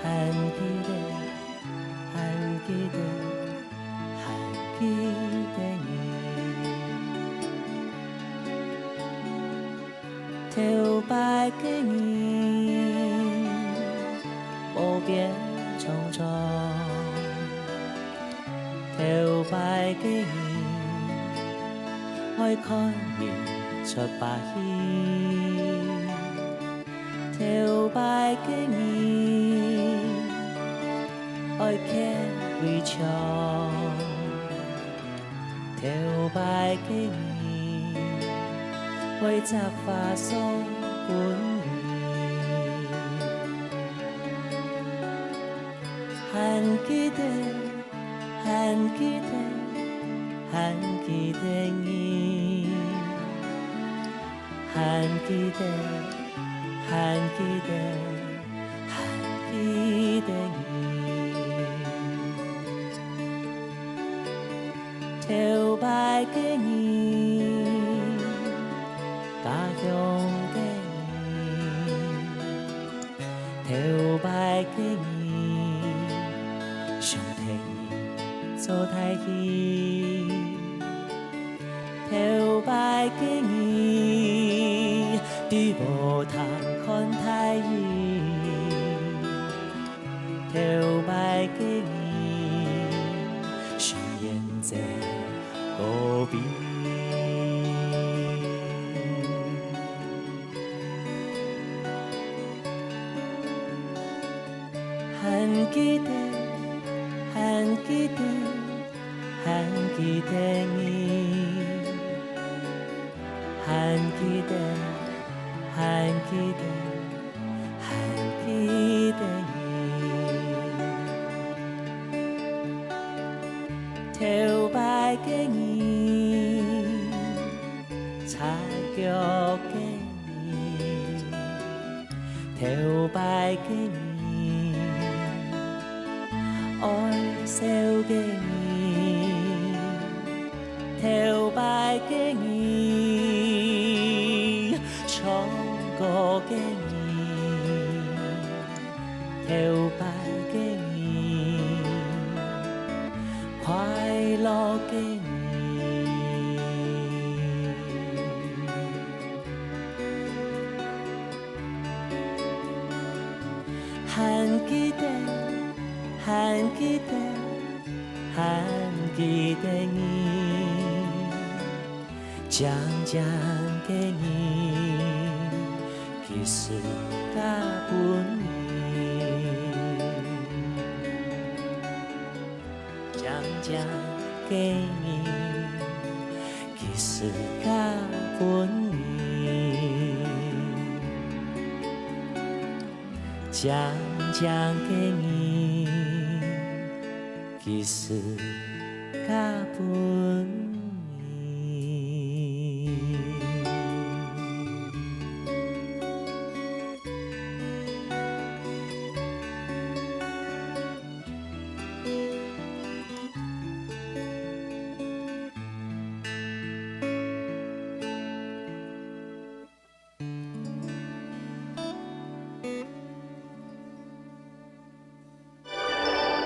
한 기대 한 기대 한 기대니 theo bài cái nhìn vô biên trong tròn theo bài cái nhìn hỏi khói miệng cho bà hi theo bài cái nhìn ôi khe vì chồng theo bài cái nhìn ôi giặc và sông cuốn 한 기대 한 기대 한 기대니 한 기대 한 기대 한 기대니 theo bài cái nhìn cả dòng cái nhìn theo bài cái nhìn sông thành số thái hi theo bài cái nhìn đi bộ thang con thái hi theo bài cái nhìn sông yên dễ 고비 한 기대 한 기대 한 기대니 한 기대 한 기대 한 기대니 theo bài cái nhìn 자격 cái nhìn theo bài cái nhìn ôi xeo cái nhìn theo bài cái nhìn trong có cái nhìn theo bài cái nhìn khoai lo cái nhìn 한 기대 한 기대 한 기대니 짱짱갱이 기스가 분니 짱짱갱이 기스가 분니 짱짱갱이 기스가 분니